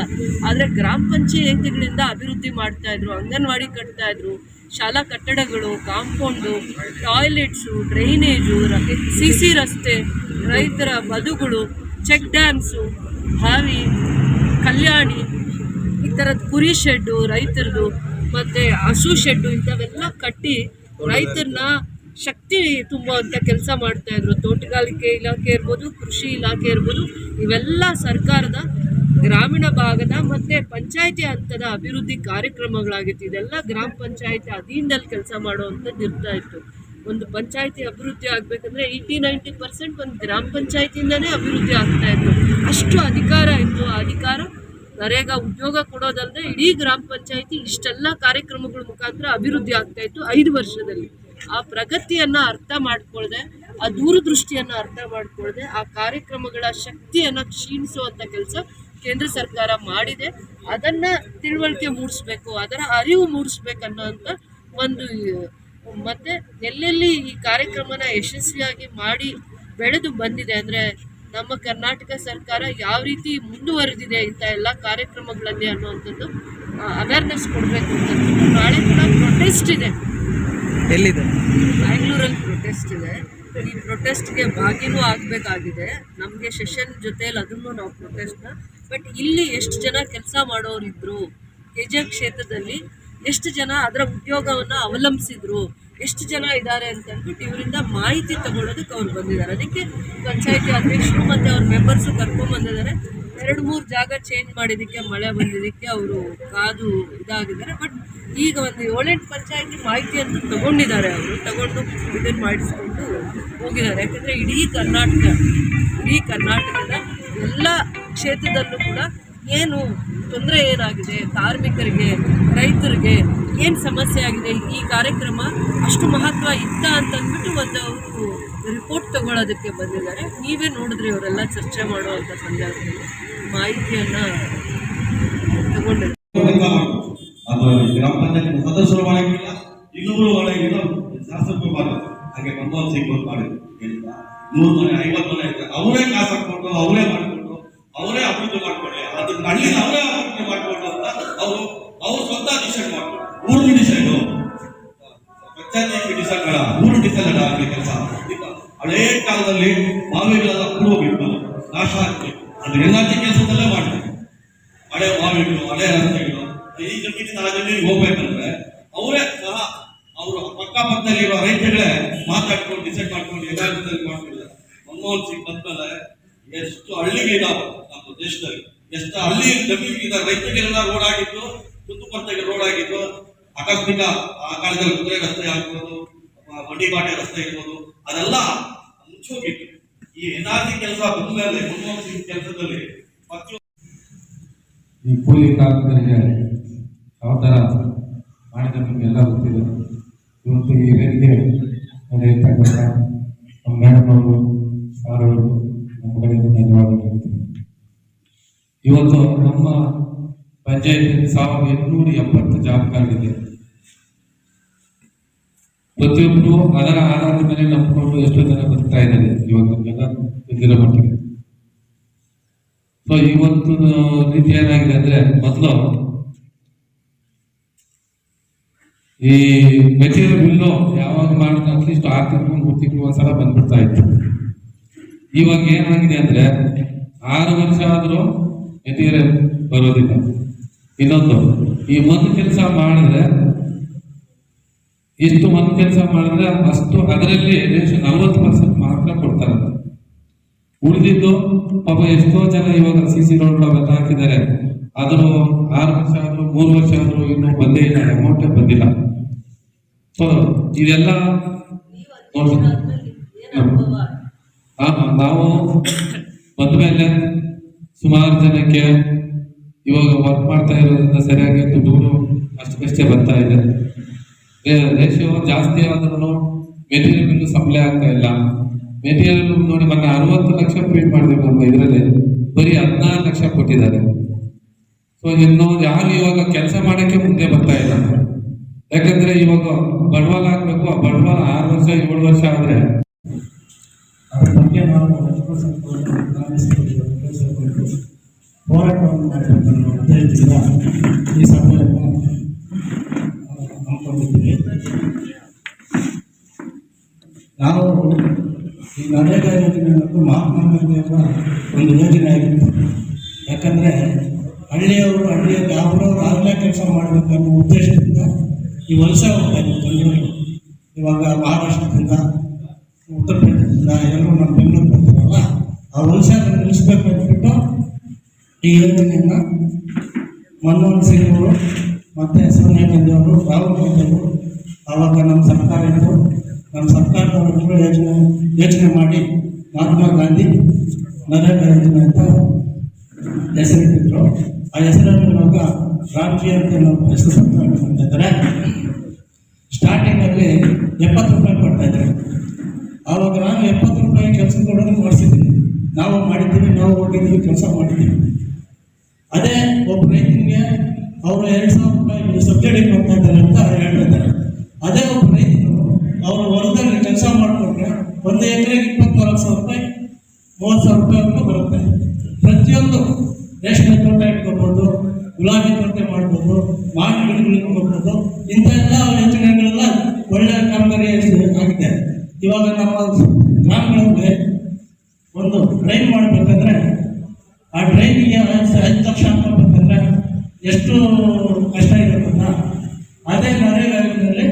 ಆದರೆ ಗ್ರಾಮ ಪಂಚಾಯಿತಿಗಳಿಂದ ಅಭಿವೃದ್ಧಿ ಮಾಡ್ತಾ ಇದ್ರು, ಅಂಗನವಾಡಿ ಕಟ್ತಾ ಇದ್ರು, ಶಾಲಾ ಕಟ್ಟಡಗಳು, ಕಾಂಪೌಂಡು, ಟಾಯ್ಲೆಟ್ಸು, ಡ್ರೈನೇಜು, CC ರಸ್ತೆ, ರೈತರ ಬದುಗಳು, ಚೆಕ್ ಡ್ಯಾಮ್ಸು, ಬಾವಿ, ಕಲ್ಯಾಣಿ, ಈ ಥರದ ಕುರಿ ಶೆಡ್ಡು ರೈತರದು, ಮತ್ತು ಹಸು ಶೆಡ್ಡು, ಇಂಥವೆಲ್ಲ ಕಟ್ಟಿ ರೈತರನ್ನ ಶಕ್ತಿ ತುಂಬುವಂಥ ಕೆಲಸ ಮಾಡ್ತಾಯಿದ್ರು. ತೋಟಗಾರಿಕೆ ಇಲಾಖೆ ಇರ್ಬೋದು, ಕೃಷಿ ಇಲಾಖೆ ಇರ್ಬೋದು, ಇವೆಲ್ಲ ಸರ್ಕಾರದ ಗ್ರಾಮೀಣ ಭಾಗದ ಮತ್ತು ಪಂಚಾಯಿತಿ ಹಂತದ ಅಭಿವೃದ್ಧಿ ಕಾರ್ಯಕ್ರಮಗಳಾಗಿತ್ತು. ಇದೆಲ್ಲ ಗ್ರಾಮ ಪಂಚಾಯಿತಿ ಅಧೀನದಲ್ಲಿ ಕೆಲಸ ಮಾಡುವಂಥದ್ದು ಇರ್ತಾ ಇತ್ತು. ಒಂದು ಪಂಚಾಯಿತಿ ಅಭಿವೃದ್ಧಿ ಆಗಬೇಕಂದ್ರೆ 80-90% ಒಂದು ಗ್ರಾಮ ಪಂಚಾಯಿತಿಯಿಂದನೇ ಅಭಿವೃದ್ಧಿ ಆಗ್ತಾ ಇತ್ತು. ಅಷ್ಟು ಅಧಿಕಾರ ಇತ್ತು. ಆ ಅಧಿಕಾರ ನರೇಗಾ ಉದ್ಯೋಗ ಕೊಡೋದಲ್ಲದೆ ಇಡೀ ಗ್ರಾಮ ಪಂಚಾಯಿತಿ ಇಷ್ಟೆಲ್ಲ ಕಾರ್ಯಕ್ರಮಗಳ ಮುಖಾಂತರ ಅಭಿವೃದ್ಧಿ ಆಗ್ತಾ ಇತ್ತು 5 ವರ್ಷದಲ್ಲಿ. ಆ ಪ್ರಗತಿಯನ್ನು ಅರ್ಥ ಮಾಡ್ಕೊಳ್ಳದೆ, ಆ ದೂರದೃಷ್ಟಿಯನ್ನು ಅರ್ಥ ಮಾಡ್ಕೊಳ್ಳದೆ, ಆ ಕಾರ್ಯಕ್ರಮಗಳ ಶಕ್ತಿಯನ್ನು ಕ್ಷೀಣಿಸುವಂಥ ಕೆಲಸ ಕೇಂದ್ರ ಸರ್ಕಾರ ಮಾಡಿದೆ. ಅದನ್ನು ತಿಳುವಳಿಕೆ ಮೂಡಿಸ್ಬೇಕು, ಅದರ ಅರಿವು ಮೂಡಿಸ್ಬೇಕನ್ನೋಂಥ ಒಂದು, ಮತ್ತು ಎಲ್ಲೆಲ್ಲಿ ಈ ಕಾರ್ಯಕ್ರಮನ ಯಶಸ್ವಿಯಾಗಿ ಮಾಡಿ ಬೆಳೆದು ಬಂದಿದೆ ಅಂದರೆ ನಮ್ಮ ಕರ್ನಾಟಕ ಸರ್ಕಾರ ಯಾವ ರೀತಿ ಮುಂದುವರೆದಿದೆ ಇಂಥ ಎಲ್ಲ ಕಾರ್ಯಕ್ರಮಗಳಲ್ಲಿ ಅನ್ನುವಂಥದ್ದು ಅವೇರ್ನೆಸ್ ಕೊಡಬೇಕು ಅಂತ. ನಾಳೆ ಕೂಡ ಪ್ರೊಟೆಸ್ಟ್ ಇದೆ, ಎಲ್ಲಿದೆ? ಬ್ಯಾಂಗ್ಳೂರಲ್ಲಿ ಪ್ರೊಟೆಸ್ಟ್ ಇದೆ. ಈ ಪ್ರೊಟೆಸ್ಟ್ಗೆ ಭಾಗಿನೂ ಆಗಬೇಕಾಗಿದೆ. ನಮಗೆ ಸೆಷನ್ ಜೊತೆಯಲ್ಲಿ ಅದನ್ನು ನಾವು ಪ್ರೊಟೆಸ್ಟ್ನ, ಬಟ್ ಇಲ್ಲಿ ಎಷ್ಟು ಜನ ಕೆಲಸ ಮಾಡೋರಿದ್ರು, KGF ಕ್ಷೇತ್ರದಲ್ಲಿ ಎಷ್ಟು ಜನ ಅದರ ಉದ್ಯೋಗವನ್ನು ಅವಲಂಬಿಸಿದ್ರು, ಎಷ್ಟು ಜನ ಇದ್ದಾರೆ ಅಂತಂದ್ಬಿಟ್ಟು ಇವರಿಂದ ಮಾಹಿತಿ ತಗೊಳ್ಳೋದಕ್ಕೆ ಅವ್ರು ಬಂದಿದ್ದಾರೆ. ಅದಕ್ಕೆ ಪಂಚಾಯತಿ ಅಧ್ಯಕ್ಷರು ಮತ್ತು ಅವ್ರ ಮೆಂಬರ್ಸು ಕರ್ಕೊಂಡ್ಬಂದಿದ್ದಾರೆ. 2-3 ಜಾಗ ಚೇಂಜ್ ಮಾಡಿದ್ದಕ್ಕೆ, ಮಳೆ ಬಂದಿದ್ದಕ್ಕೆ ಅವರು ಕಾದು ಇದಾಗಿದ್ದಾರೆ. ಬಟ್ ಈಗ ಒಂದು 7-8 ಪಂಚಾಯತಿ ಮಾಹಿತಿಯನ್ನು ತಗೊಂಡಿದ್ದಾರೆ. ಅವರು ತಗೊಂಡು ಇದನ್ನು ಮಾಡಿಸ್ಕೊಂಡು ಹೋಗಿದ್ದಾರೆ. ಯಾಕಂದರೆ ಇಡೀ ಕರ್ನಾಟಕದ ಎಲ್ಲ ಕ್ಷೇತ್ರದಲ್ಲೂ ಕೂಡ ಏನು ತೊಂದರೆ ಏನಾಗಿದೆ, ಕಾರ್ಮಿಕರಿಗೆ, ರೈತರಿಗೆ ಏನು ಸಮಸ್ಯೆ ಆಗಿದೆ, ಈ ಕಾರ್ಯಕ್ರಮ ಅಷ್ಟು ಮಹತ್ವ ಇತ್ತ ಅಂತಂದ್ಬಿಟ್ಟು ಒಂದು ಅವರು ರಿಪೋರ್ಟ್ ತಗೊಳ್ಳೋದಕ್ಕೆ ಬಂದಿದ್ದಾರೆ. ನೀವೇ ನೋಡಿದ್ರಿ, ಅವರೆಲ್ಲ ಚರ್ಚೆ ಮಾಡುವಂಥ ಸಂದರ್ಭದಲ್ಲಿ ಮಾಹಿತಿಯನ್ನು ತಗೊಂಡಿದ್ದಾರೆ. ಗ್ರಾಮ ಪಂಚಾಯತ್ ಸದಸ್ಯರು ಒಳಗಿಲ್ಲ, ಇನ್ನೊಬ್ರು ಒಳಗಿಲ್ಲ, ಶಾಸಕರು ಹಾಗೆ ಮನಮೋಹನ್ ಸಿಂಗ್ ಮಾಡಿದ್ರು. 100 ಮನೆ 50 ಮನೆ ಅವರೇ ಕಾಸು ಹಾಕೊಂಡು ಅವರೇ ಮಾಡಿಕೊಂಡು ಅವರೇ ಅಭಿವೃದ್ಧಿ ಮಾಡ್ಕೊಳ್ಳಿ, ಅದನ್ನ ಹಳ್ಳಿನ ಅವರೇ ಅಭಿವೃದ್ಧಿ ಮಾಡ್ಕೊಂಡು ಅಂತ ಅವ್ರು ಸ್ವಂತ ಡಿಸೈಡ್ ಮಾಡ್ಕೊಂಡು ಊರು ಡಿಸೈಡು ಪಂಚಾಯತ್ ಡಿಸೈಡ್ ಬೇಡ, ಊರು ಡಿಸೈಡ್ ಆಗಲಿ ಕೆಲಸ. ಹಳೇ ಕಾಲದಲ್ಲಿ ಬಾವಿಗಳೆಲ್ಲ ಕೂಡೋಗಿತ್ತು, ನಾಶ ಆಗ್ಬೇಕು, ಅದು ಎಲ್ಲಾರ್ಜಿ ಕೆಲಸದಲ್ಲೇ ಮಾಡ್ಬೇಕು. ಹಳೆ ಬಾವಿಗಳು, ಹಳೆ ರಸ್ತೆಗಳು, ಈ ಜಮೀನಿಂದ ಆ ಜಮೀನಿಗೆ ಹೋಗ್ಬೇಕಂದ್ರೆ ಅವರೇ ಸಹ ಅವರು ಪಕ್ಕದಲ್ಲಿರೋ ರೈತಗಳೇ ಮಾತಾಡ್ಕೊಂಡು ಡಿಸೈಡ್ ಮಾಡ್ಕೊಂಡು ಏನಾಗುತ್ತೆ ಮಾಡ್ತಿದ್ದಾರೆ. ಮನಮೋಹನ್ ಸಿಂಗ್ ಬಂದ್ಮೇಲೆ ಎಷ್ಟು ಹಳ್ಳಿಗೆ ಇದಾವೆ ನಮ್ಮ ದೇಶದಲ್ಲಿ, ಎಷ್ಟು ಹಳ್ಳಿ ಜಮೀನಿಗೆ ರೈತರಿಗೆಲ್ಲ ರೋಡ್ ಆಗಿತ್ತು, ಸುತ್ತಮುತ್ತಗೆ ರೋಡ್ ಆಗಿತ್ತು. ಆಕಸ್ಮಿಕ ಆ ಕಾಲದಲ್ಲಿ ಕುದುರೆ ರಸ್ತೆ ಆಗ್ಬೋದು, ಮಡಿಬಾಟೆ ರಸ್ತೆ ಇರ್ಬೋದು, ಅದೆಲ್ಲ ಮುಚ್ಚೋಗಿತ್ತು. ಈ ಎನ್ಆರ್ಜಿ ಕೆಲಸ ಬಂದ್ಮೇಲೆ ಮನಮೋಹನ್ ಸಿಂಗ್ ಕೆಲಸದಲ್ಲಿ ಈ ಕೂಲಿ ಕಾರ್ಮಿಕರಿಗೆ ಯಾವ ಥರ ಮಾಡಿದ ನಿಮಗೆಲ್ಲ ಗೊತ್ತಿದೆ. ಇವತ್ತು ಈ ವೇದಿಕೆ ಇರ್ತಕ್ಕಂಥ ನಮ್ಮ ಮೇಡಮ್ ಅವರು, ಸಾರ್ ಅವರು, ನಮ್ಮ ಕಡೆಯಿಂದ ಧನ್ಯವಾದಗಳು ಹೇಳ್ತೀನಿ. ಇವತ್ತು ನಮ್ಮ ಪಂಚಾಯತ್ 1870 ಜಾಬ್ ಕಾರ್ಡ್ ಇದೆ. ಪ್ರತಿಯೊಬ್ಬರು ಅದರ ಆಧಾರದ ಮೇಲೆ ನಂಬಿಕೊಂಡು ಎಷ್ಟೋ ಜನ ಬರ್ತಾ ಇದ್ದಾರೆ ಇವತ್ತು ಎಲ್ಲ ಇದ್ದಿರೋ ಮಟ್ಟಿಗೆ. ಸೊ ಇವತ್ತು ರೀತಿ ಏನಾಗಿದೆ ಅಂದ್ರೆ, ಮೊದಲು ಈ ಮೆಟೀರಿಯಲ್ ಬಿಲ್ಲು ಯಾವಾಗ ಮಾಡಿದ್ರೆ ಅಟ್ಲೀಸ್ಟ್ 6 ತಿಂಗಳು 3 ತಿಂಗಳು ಒಂದ್ಸಲ ಬಂದ್ಬಿಡ್ತಾ ಇತ್ತು. ಇವಾಗ ಏನಾಗಿದೆ ಅಂದ್ರೆ 6 ವರ್ಷ ಆದ್ರೂ ಮೆಟೀರಿಯಲ್ ಬರೋದಿಲ್ಲ. ಇನ್ನೊಂದು, ಈ ಒಂದು ಕೆಲಸ ಮಾಡಿದ್ರೆ ಇಷ್ಟು ಒಂದು ಕೆಲಸ ಮಾಡಿದ್ರೆ ಅಷ್ಟು ಅದರಲ್ಲಿ 40% ಮಾತ್ರ ಕೊಡ್ತಾರಂತೆ. ಉಳಿದಿದ್ದು ಪಾಪ ಎಷ್ಟೋ ಜನ ಇವಾಗ CC ರೋಡ್ ಅವೆಲ್ಲ ಹಾಕಿದ್ದಾರೆ, ಆದ್ರೂ 6 ವರ್ಷ ಆದ್ರೂ 3 ವರ್ಷ ಆದ್ರೂ ಇನ್ನೂ ಬಂದೇ ಇಲ್ಲ, ಅಮೌಂಟೇ ಬಂದಿಲ್ಲ. ಸೊ ಇದೆಲ್ಲ ನಾವು ಬಂದ್ಮೇಲೆ ಸುಮಾರು ಜನಕ್ಕೆ ಇವಾಗ ವರ್ಕ್ ಮಾಡ್ತಾ ಇರೋದ್ರಿಂದ ಸರಿಯಾಗಿ ದುಡ್ಡು ಅಷ್ಟಕ್ಕಷ್ಟೇ ಬರ್ತಾ ಇದೆ. ರೇಷಿಯೋ ಜಾಸ್ತಿ ಆದ್ರೂ ಮೆಟೀರಿಯಲ್ ಬಿಲ್ ಸಪ್ಲೈ ಆಗ್ತಾ ಇಲ್ಲ. ಮೆಟೀರಿಯಲ್ ನೋಡಿ, ಮೊನ್ನೆ 60 ಲಕ್ಷ ಪ್ರಿಂಟ್ ಮಾಡಿದ್ರು ನಮ್ಮ ಇದರಲ್ಲಿ, ಬರೀ 14 ಲಕ್ಷ ಕೊಟ್ಟಿದ್ದಾರೆ. ಸೊ ಇನ್ನು ಯಾರು ಇವಾಗ ಕೆಲಸ ಮಾಡಕ್ಕೆ ಮುಂದೆ ಬರ್ತಾ ಇಲ್ಲ. ಯಾಕಂದ್ರೆ ಇವಾಗ ಬಂಡವಾಳ ಹಾಕ್ಬೇಕು, ಆ ಬಂಡವಾಳ 6 ವರ್ಷ 7 ವರ್ಷ ಆದ್ರೆ ಅದ್ರ ಬಗ್ಗೆ ನಾವು ಹೋರಾಟವನ್ನು ಮಾಡಬೇಕು ಅನ್ನೋ ಉದ್ದೇಶದಿಂದ ಈ ಸಭೆಯನ್ನು ಹಮ್ಮಿಕೊಂಡಿದ್ದೀವಿ. ನಾವು ಈ ನರೇಗಾ ಯೋಜನೆ ಮತ್ತು ಮಹಾತ್ಮ ಗಾಂಧಿಯವರ ಒಂದು ಯೋಜನೆ ಆಗಿತ್ತು. ಯಾಕಂದರೆ ಹಳ್ಳಿಯಲ್ಲಿ ಅವ್ರವ್ರು ಆಗಲೇ ಕೆಲಸ ಮಾಡಬೇಕನ್ನೋ ಉದ್ದೇಶದಿಂದ ಈ ವಲಸೆ ಹೋಗ್ತಾ ಇತ್ತು ಬೆಂಗಳೂರು. ಇವಾಗ ಮಹಾರಾಷ್ಟ್ರದಿಂದ, ಉತ್ತರ ಪ್ರದೇಶದಿಂದ ಎಲ್ಲರೂ ನಮ್ಮ ಬೆಂಗಳೂರು ಬರ್ತಾರಲ್ಲ, ಆ ವಲಸೆ ನಿಲ್ಲಿಸ್ಬೇಕು ಅಂದ್ಬಿಟ್ಟು ಈ ಯೋಜನೆಯನ್ನು ಮನಮೋಹನ್ ಸಿಂಗ್ ಅವರು ಮತ್ತು ಸೋನಿಯಾ ಗಾಂಧಿ ಅವರು, ರಾಹುಲ್ ಗಾಂಧಿ ಅವರು, ಆವಾಗ ನಮ್ಮ ಸರ್ಕಾರದವರು ಯೋಚನೆ ಮಾಡಿ ಮಹಾತ್ಮ ಗಾಂಧಿ ನರೇಗಾ ಯೋಜನೆ ಅಂತ ಹೆಸರಿಟ್ಟಿದ್ರು. ಆ ಹೆಸರನ್ನು ಇವಾಗ ರಾಮ್ಜಿ ಅಂತ ನಾವು ಹೆಸರು ಮಾಡ್ತಾ ಇದ್ದಾರೆ. ಸ್ಟಾರ್ಟಿಂಗಲ್ಲಿ 70 ರೂಪಾಯಿ ಕೊಡ್ತಾಯಿದ್ರು. ಆವಾಗ ನಾನು 70 ರೂಪಾಯಿ ಕೆಲಸ ಕೊಡೋದನ್ನು ಮಾಡಿಸಿದ್ದೀನಿ. ನಾವು ಮಾಡಿದ್ದೀವಿ, ನಾವು ಹೋಗಿದ್ದೀವಿ, ಕೆಲಸ ಮಾಡಿದ್ದೀವಿ. ಅದೇ ಒಬ್ಬ ರೈತನಿಗೆ ಅವರು 2,000 ರೂಪಾಯಿ ಸಬ್ಸಿಡಿ ಕೊಡ್ತಾ ಇದ್ದಾರೆ ಅಂತ ಹೇಳ್ತಿದ್ದಾರೆ. ಅದೇ ಒಬ್ಬ ರೈತರು ಅವರು ಹೊಲದಲ್ಲಿ ಕೆಲಸ ಮಾಡಿಕೊಂಡ್ರೆ 1 ಎಕರೆಗೆ 24,000 ರೂಪಾಯಿ 30,000 ರೂಪಾಯಿ ಬರುತ್ತೆ. ಪ್ರತಿಯೊಂದು ರೇಷ್ಮೆ ತೋಟ ಇಟ್ಕೋಬೋದು, ಗುಲಾಬಿ ತೋಟ ಮಾಡ್ಬೋದು, ಮಾವಿನ ಗಿಡಗಳು ಇಟ್ಕೋಬೋದು. ಇಂಥ ಎಲ್ಲ ಯೋಜನೆಗಳೆಲ್ಲ ಒಳ್ಳೆಯ ಕಾಮಗಾರಿ ಆಗಿದೆ. ಇವಾಗ ನಮ್ಮ ಗ್ರಾಮಗಳಲ್ಲಿ ಒಂದು ಡ್ರೈನ್ ಮಾಡಬೇಕಂದ್ರೆ ಆ ಡ್ರೈನಿಗೆ 5 ಲಕ್ಷ ಹಾಕಬೇಕಂದ್ರೆ ಎಷ್ಟು ಕಷ್ಟ ಇರುತ್ತಲ್ಲ. ಅದೇ ನರೇಗಾ ಯೋಜನೆಯಲ್ಲಿ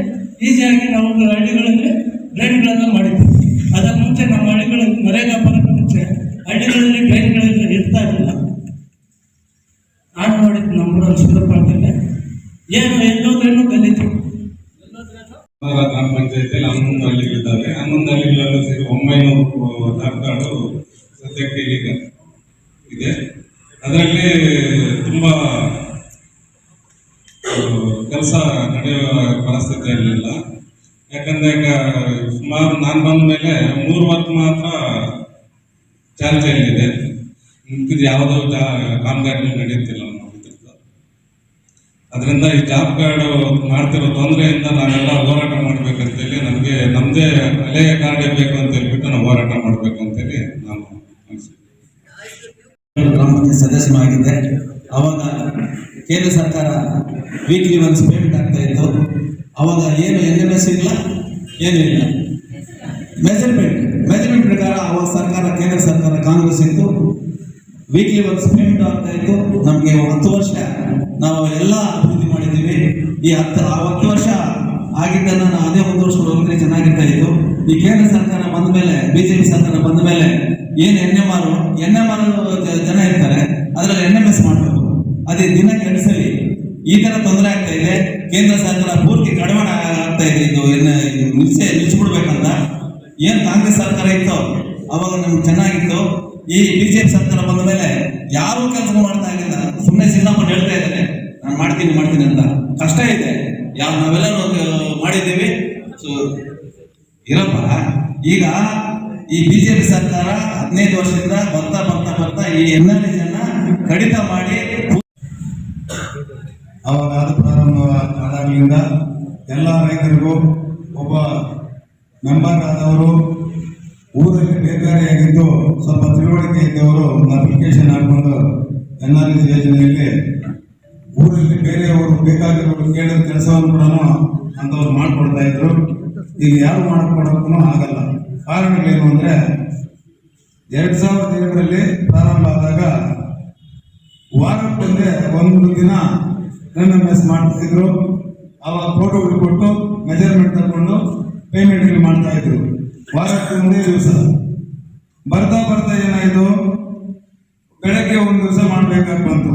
ಈಸಿಯಾಗಿ ನಾವು ಹಳ್ಳಿಗಳಲ್ಲಿ ಡ್ರೈನ್ಗಳನ್ನು ಮಾಡಿದ್ವಿ. ಅದರ ಮುಂಚೆ ನಮ್ಮ ಹಳ್ಳಿಗಳಲ್ಲಿ ನರೇಗಾ ಬರೋಕ್ಕೆ ಮುಂಚೆ ಹಳ್ಳಿಗಳಲ್ಲಿ ಡ್ರೈನ್ಗಳಲ್ಲಿ ಇರ್ತಾ ಇರಲಿಲ್ಲ. ನಾನು ನೋಡಿದ್ದು ನಮ್ಮ ಸುಂದರಪಾಳ್ಯದಲ್ಲಿ ಏನು ಎಲ್ಲೋದ್ರೇನು ಗಲೀಜು. ಗ್ರಾಮ ಪಂಚಾಯತಿಯಲ್ಲಿ 11 ಹಳ್ಳಿಗಳಿದ್ದಾವೆ. 11 ಹಳ್ಳಿಗಳಲ್ಲೂ ಸೇರಿ 900 ಜಾಬ್ ಕಾರ್ಡು ಸದ್ಯಕ್ಕೆ ಈಗ ಇದೆ. ಅದರಲ್ಲಿ ತುಂಬಾ ಕೆಲಸ ನಡೆಯುವ ಪರಿಸ್ಥಿತಿ ಇರಲಿಲ್ಲ. ಯಾಕಂದ್ರೆ ಈಗ ಸುಮಾರು ನಾನು ಬಂದ ಮೇಲೆ 3 ವರ್ಷ ಮಾತ್ರ ಚಾಲ್ತಿಯಲ್ಲಿದೆ. ಇದು ಯಾವುದೋ ಕಾಮಗಾರಿ ನಡೆಯುತ್ತಿಲ್ಲ ಅನ್ನೋದ್ರಿಂದ. ಅದರಿಂದ ಈ ಜಾಬ್ ಕಾರ್ಡ್ ಮಾಡ್ತಿರೋ ತೊಂದರೆಯಿಂದ ನಾವೆಲ್ಲ ಹೋರಾಟ ಮಾಡ್ಬೇಕಂತೇಳಿ, ನಮಗೆ ನಮ್ಮದೇ ಹಳೆಯ ಕಾರ್ಡ್ ಬೇಕು ಅಂತ ಹೇಳ್ಬಿಟ್ಟು ನಾವು ಹೋರಾಟ ಮಾಡ್ಬೇಕು ಅಂತೇಳಿ ನಾನು ಗ್ರಾಮ ಪಂಚಾಯತ್ ಸದಸ್ಯನಾಗಿದ್ದೆ. ಅವಾಗ ಕೇಂದ್ರ ಸರ್ಕಾರ ವೀಕ್ಲಿ ಒನ್ಸ್ ಪೇಮೆಂಟ್ ಆಗ್ತಾ ಇತ್ತು. ಅವಾಗ ಏನು NMS ಇಲ್ಲ, ಏನೂ ಇಲ್ಲ. ಮೆಜರ್ಮೆಂಟ್ ಪ್ರಕಾರ ಅವಾಗ ಸರ್ಕಾರ, ಕೇಂದ್ರ ಸರ್ಕಾರ ಕಾಂಗ್ರೆಸ್ ಇತ್ತು, ವೀಕ್ಲಿ ಒನ್ಸ್ ಪೇಮೆಂಟ್ ಆಗ್ತಾ ಇತ್ತು. ನಮಗೆ 10 ವರ್ಷ ನಾವು ಎಲ್ಲ ಅಭಿವೃದ್ಧಿ ಮಾಡಿದ್ದೀವಿ. ಈ 10 ವರ್ಷ ಆಗಿದ್ದನ್ನು ನಾವು ಅದೇ ಮುಂದುವರ್ಸ್ಕೊಂಡು ಹೋಗಿದ್ರೆ ಚೆನ್ನಾಗಿರ್ತಾ ಇತ್ತು. ಈ ಕೇಂದ್ರ ಸರ್ಕಾರ ಬಂದ ಮೇಲೆ, BJP ಸರ್ಕಾರ ಬಂದ ಮೇಲೆ ಏನು NMR ಜನ ಇರ್ತಾರೆ, ಅದರಲ್ಲಿ NMS ಮಾಡಬೇಕು. ಅದೇ ದಿನಕ್ಕೆ 2 ಸಲ ಈ ತರ ತೊಂದರೆ ಆಗ್ತಾ ಇದೆ. ಕೇಂದ್ರ ಸರ್ಕಾರ ಪೂರ್ತಿ ಕಡಿವಾಣ ಆಗ್ತಾ ಇದೆ. ಇದು ನಿಲ್ಲಿಸ್ಬಿಡ್ಬೇಕಂತ ಏನ್ ಕಾಂಗ್ರೆಸ್ ಸರ್ಕಾರ ಇತ್ತು ಅವಾಗ ನಮ್ಗೆ ಚೆನ್ನಾಗಿತ್ತು. ಈ BJP ಸರ್ಕಾರ ಬಂದ ಮೇಲೆ ಯಾರು ಕೆಲಸ ಮಾಡ್ತಾ ಇಲ್ಲ. ಸುಮ್ಮನೆ ಸಿದ್ದರಾಮಯ್ಯ ಹೇಳ್ತಾ ಇದ್ದಾರೆ ನಾನು ಮಾಡ್ತೀನಿ ಅಂತ. ಕಷ್ಟ ಇದೆ. ನಾವೆಲ್ಲರೂ ಮಾಡಿದ್ದೀವಿ. ಸೊ ಇರಪ್ಪ, ಈಗ ಈ BJP ಸರ್ಕಾರ 15 ವರ್ಷದಿಂದ ಬರ್ತಾ ಈ NRS ಕಡಿತ ಮಾಡಿ ಅವಾಗ ಅದು ಪ್ರಾರಂಭ ಆದಾಗಲಿಂದ ಎಲ್ಲ ರೈತರಿಗೂ ಒಬ್ಬ ಮೆಂಬರ್ ಆದವರು, ಊರಲ್ಲಿ ಬೇಕಾರಿಯಾಗಿದ್ದು ಸ್ವಲ್ಪ ತಿಳುವಳಿಕೆ ಇದ್ದವರು ಅಪ್ಲಿಕೇಶನ್ ಹಾಕೊಂಡು NRS ಯೋಜನೆಯಲ್ಲಿ ಊರಲ್ಲಿ ಬೇರೆಯವರು ಬೇಕಾಗಿರೋರು ಕೇಳಿದ ಕೆಲಸವನ್ನು ಕೂಡ ಅಂಥವ್ರು ಮಾಡಿಕೊಡ್ತಾ ಇದ್ರು. ಈಗ ಯಾರು ಮಾಡಿಕೊಡೋಕ್ಕೂ ಆಗಲ್ಲ. ಕಾರಣಗಳೇನು ಅಂದರೆ 2007ರಲ್ಲಿ ಪ್ರಾರಂಭ ಆದಾಗ ವಾರಕ್ಕೊಂದೇ 1 ದಿನ NMS ಮಾಡ್ತಿದ್ರು. ಅವಾಗ ಫೋಟೋಗಳು ಕೊಟ್ಟು ಮೆಜರ್ಮೆಂಟ್ ತಗೊಂಡು ಪೇಮೆಂಟ್ ಮಾಡ್ತಾ ಇದ್ರು. ವಾರಕ್ಕೆ ಒಂದೇ ದಿವಸ. ಬರ್ತಾ ಏನಾಯ್ತು, ಬೆಳಗ್ಗೆ 1 ದಿವಸ ಮಾಡ್ಬೇಕಾಗಿ ಬಂತು.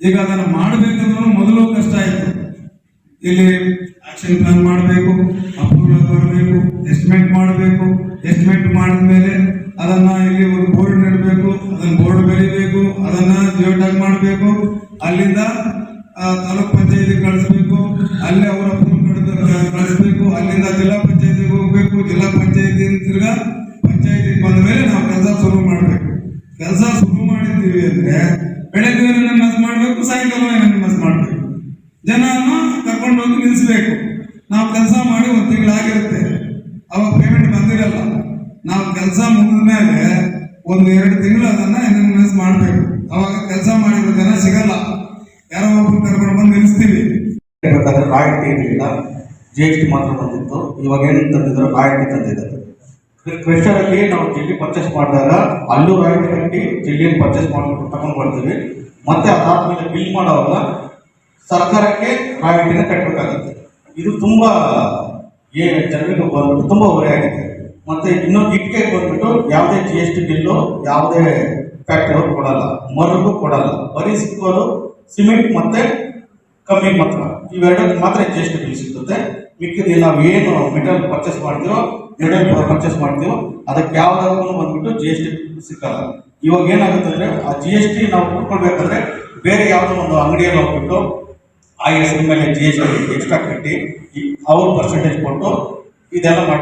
ಈಗ ಅದನ್ನು ಮಾಡಬೇಕಂದ್ರೂ ಮೊದಲು ಕಷ್ಟ ಆಯ್ತು. ಇಲ್ಲಿ ಆಕ್ಷನ್ ಪ್ಲಾನ್ ಮಾಡಬೇಕು, ಅಪ್ರೂವಲ್ ಬರಬೇಕು, ಎಸ್ಟಿಮೇಟ್ ಮಾಡಬೇಕು. ಎಸ್ಟಿಮೇಟ್ ಮಾಡಿದ ಮೇಲೆ ಅದನ್ನ ಇಲ್ಲಿ ಒಂದು ಬೋರ್ಡ್ ನೆಡಬೇಕು, ಅದನ್ನ ಬೋರ್ಡ್ ಬರೀಬೇಕು, ಅದನ್ನ ಜಿಯೋಟ್ಯಾಗ್ ಮಾಡಬೇಕು, ಅಲ್ಲಿಂದ ತಾಲೂಕ್ ಪಂಚಾಯತಿ ಕಳಿಸ್ಬೇಕು, ಅಲ್ಲಿ ಅವರ ಕಳಿಸ್ಬೇಕು, ಅಲ್ಲಿಂದ ಜಿಲ್ಲಾ ಪಂಚಾಯತಿಗೆ ಹೋಗ್ಬೇಕು, ಜಿಲ್ಲಾ ಪಂಚಾಯತಿ ತಿರ್ಗಾ ಪಂಚಾಯತಿಗೆ ಬಂದ ಮೇಲೆ ನಾವು ಕೆಲಸ ಶುರು ಮಾಡಬೇಕು. ಕೆಲಸ ಶುರು ಮಾಡಿದ್ದೀವಿ ಅಂದ್ರೆ ಬೆಳಗ್ಗೆ NMS ಮಾಡಬೇಕು, ಸಾಯಂಕಾಲ NMS ಮಾಡಬೇಕು. ಜನನ ಕರ್ಕೊಂಡು ಹೋಗಿ ನಿಲ್ಲಿಸಬೇಕು. ನಾವು ಕೆಲಸ ಮಾಡಿ 1 ತಿಂಗಳಾಗಿರುತ್ತೆ, ಅವಾಗ ಪೇಮೆಂಟ್ ಬಂದಿರಲ್ಲ. ನಾವು ಕೆಲಸ ಮುಗಿದ ಮೇಲೆ 1-2 ತಿಂಗಳು ಅದನ್ನ NMS ಮಾಡಬೇಕು. ಅವಾಗ ಕೆಲಸ ಮಾಡಿರೋ ಜನ ಸಿಗಲ್ಲ. ಯಾರೋ ಒಬ್ರು ಕರ್ಕೊಂಡು ಬಂದು ನಿಲ್ಲಿಸ್ತೀವಿ. ರಾಯಲ್ಟಿ ಇರಲಿಲ್ಲ, GST ಮಾತ್ರ ಬಂದಿತ್ತು. ಇವಾಗ ಏನು ತಂದಿದ್ರು, ರಾಯಲ್ಟಿ ತಂದಿದ್ದಾರೆ. ಕ್ರೆಷರಲ್ಲಿ ನಾವು ಜಲ್ಲಿ ಪರ್ಚೇಸ್ ಮಾಡಿದಾಗ ಅಲ್ಲೂ ರಾಯಲ್ಟಿ ಕಟ್ಟಿ ಜಲ್ಲಿಯನ್ನು ಪರ್ಚೇಸ್ ಮಾಡ್ಕೊಂಡು ತಗೊಂಡು ಬರ್ತೀವಿ. ಮತ್ತೆ ಅದಾದ್ಮೇಲೆ ಬಿಲ್ ಮಾಡೋವಾಗ ಸರ್ಕಾರಕ್ಕೆ ರಾಯಲ್ಟಿನ ಕಟ್ಟಬೇಕಾಗುತ್ತೆ. ಇದು ತುಂಬಾ ಜನರಿಗೆ ಬಂದ್ಬಿಟ್ಟು ತುಂಬಾ ಹೊರೆ ಆಗಿದೆ. ಮತ್ತೆ ಇನ್ನೊಂದು ಇಟ್ಟಿಗೆ ಬಂದ್ಬಿಟ್ಟು ಯಾವುದೇ GST ಬಿಲ್ಲು ಯಾವುದೇ ಫ್ಯಾಕ್ಟರಿ ಅವ್ರು ಕೊಡಲ್ಲ, ಮರಗೂ ಕೊಡಲ್ಲ. ಬರೀ ಸಿಕ್ಕೋದು ಸಿಮೆಂಟ್ ಮತ್ತೆ ಕಮ್ಮಿ ಮಾತ್ರ, ಇವೆರಡಕ್ಕೆ ಮಾತ್ರ GST ಬಿಲ್ ಸಿಗುತ್ತೆ. ಮಿಕ್ಕಿದ ನಾವು ಏನು ಮೆಟೀರಿಯಲ್ ಪರ್ಚೇಸ್ ಮಾಡ್ತೀವೋ, ಅದಕ್ಕೆ ಯಾವುದಾದ್ರೂ ಬಂದ್ಬಿಟ್ಟು GST ಸಿಕ್ಕಲ್ಲ. ಇವಾಗ ಏನಾಗುತ್ತೆ ಅಂದ್ರೆ ಆ GST ನಾವು ಕೊಡ್ಬೇಕಾದ್ರೆ ಬೇರೆ ಯಾವುದೋ ಒಂದು ಅಂಗಡಿಯಲ್ಲಿ ಹೋಗ್ಬಿಟ್ಟು ಆ ಹೆಸರು ಮೇಲೆ GST ಎಕ್ಸ್ಟ್ರಾ ಕಟ್ಟಿ ಅವ್ರ ಪರ್ಸೆಂಟೇಜ್ ಕೊಟ್ಟು ಇದೆಲ್ಲ ಮಾಡಿ